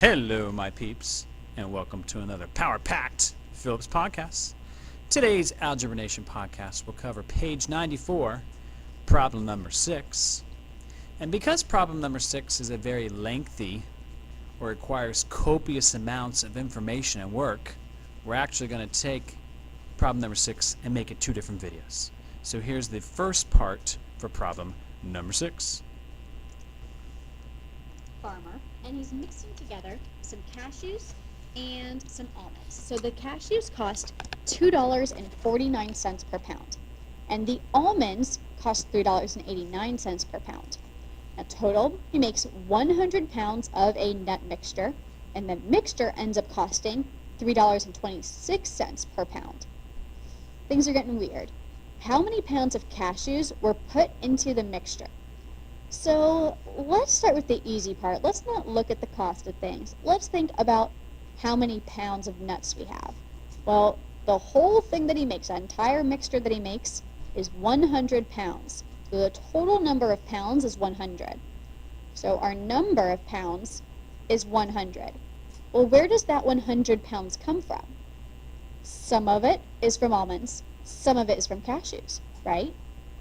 Hello, my peeps, and welcome to another power-packed Phillips podcast. Today's Algebra Nation podcast will cover page 94, problem number 6. And because problem number 6 is a very lengthy or requires copious amounts of information and work, we're actually going to take problem number 6 and make it two different videos. So here's the first part for problem number 6. Farmer, and he's mixing together some cashews and some almonds. So the cashews cost $2.49 per pound, and the almonds cost $3.89 per pound. Now total, he makes 100 pounds of a nut mixture, and the mixture ends up costing $3.26 per pound. Things are getting weird. How many pounds of cashews were put into the mixture? So let's start with the easy part. Let's not look at the cost of things. Let's think about how many pounds of nuts we have. Well, the whole thing that he makes, that entire mixture that he makes, is 100 pounds. So the total number of pounds is 100. So our number of pounds is 100. Well, where does that 100 pounds come from? Some of it is from almonds. Some of it is from cashews, right?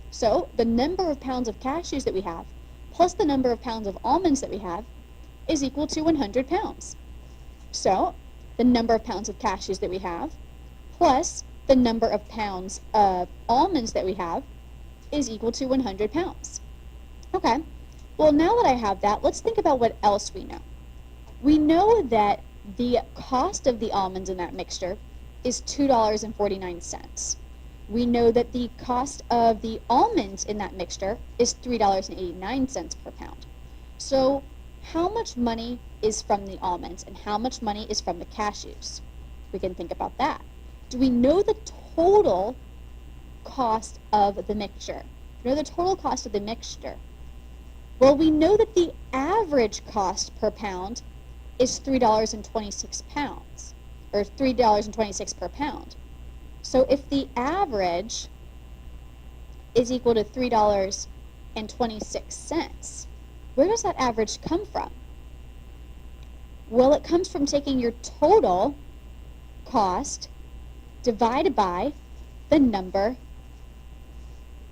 So the number of pounds of cashews that we have plus the number of pounds of almonds that we have is equal to 100 pounds. So the number of pounds of cashews that we have plus the number of pounds of almonds that we have is equal to 100 pounds. Okay, well now that I have that, let's think about what else we know. We know that the cost of the almonds in that mixture is $2.49. We know that the cost of the almonds in that mixture is $3.89 per pound. So how much money is from the almonds and how much money is from the cashews? We can think about that. Do we know the total cost of the mixture? Do we know the total cost of the mixture? Well, we know that the average cost per pound is $3.26 or $3.26 per pound. So if the average is equal to $3.26, where does that average come from? Well, it comes from taking your total cost divided by the number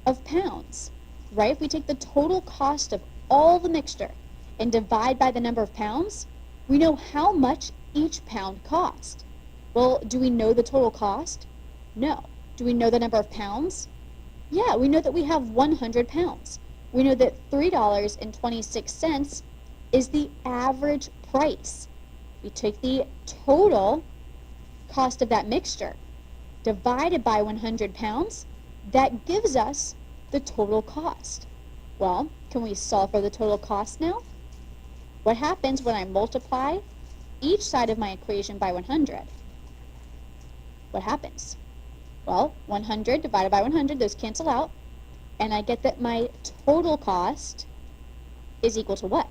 of pounds, right? If we take the total cost of all the mixture and divide by the number of pounds, we know how much each pound cost. Well, do we know the total cost? No. Do we know the number of pounds? Yeah, we know that we have 100 pounds. We know that $3.26 is the average price. We take the total cost of that mixture divided by 100 pounds. That gives us the total cost. Well, can we solve for the total cost now? What happens when I multiply each side of my equation by 100? What happens? Well, 100 divided by 100, those cancel out, and I get that my total cost is equal to what?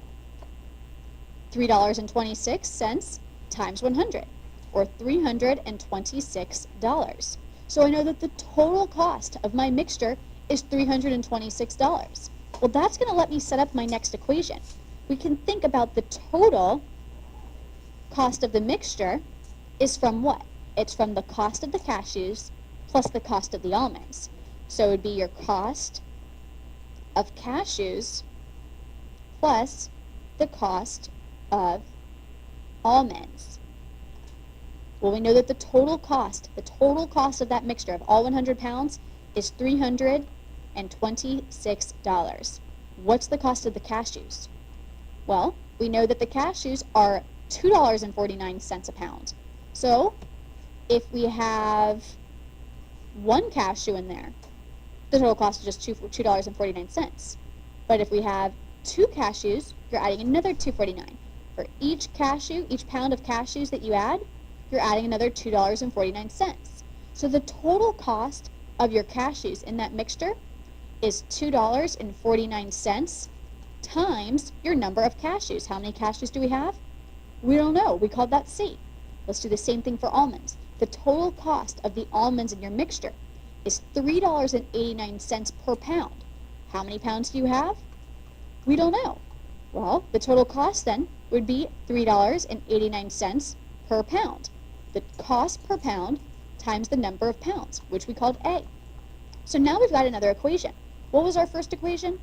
$3.26 times 100, or $326. So I know that the total cost of my mixture is $326. Well, that's going to let me set up my next equation. We can think about the total cost of the mixture is from what? It's from the cost of the cashews plus the cost of the almonds. So it would be your cost of cashews plus the cost of almonds. Well, we know that the total cost of that mixture of all 100 pounds is $326. What's the cost of the cashews? Well, we know that the cashews are $2.49 a pound. So if we have one cashew in there, the total cost is just $2.49. But if we have two cashews, you're adding another $2.49. For each cashew, each pound of cashews that you add, you're adding another $2.49. So the total cost of your cashews in that mixture is $2.49 times your number of cashews. How many cashews do we have? We don't know. We called that C. Let's do the same thing for almonds. The total cost of the almonds in your mixture is $3.89 per pound. How many pounds do you have? We don't know. Well, the total cost then would be $3.89 per pound. The cost per pound times the number of pounds, which we called A. So now we've got another equation. What was our first equation?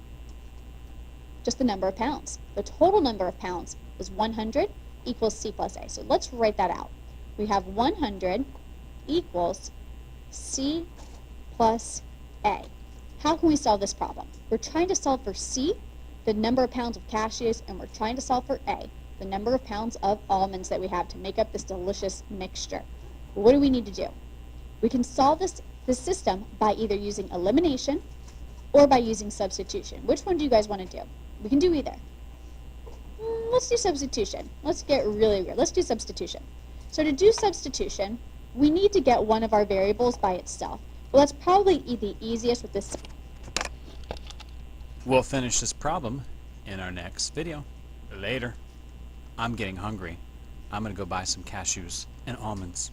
Just the number of pounds. The total number of pounds is 100 equals C plus A. So let's write that out. We have 100 equals C plus A. How can we solve this problem? We're trying to solve for C, the number of pounds of cashews, and we're trying to solve for A, the number of pounds of almonds that we have to make up this delicious mixture. What do we need to do? We can solve this system by either using elimination or by using substitution. Which one do you guys want to do? We can do either. Let's do substitution. Let's get really weird. Let's do substitution. So to do substitution, we need to get one of our variables by itself. Well, that's probably the easiest with this. We'll finish this problem in our next video. Later. I'm getting hungry. I'm going to go buy some cashews and almonds.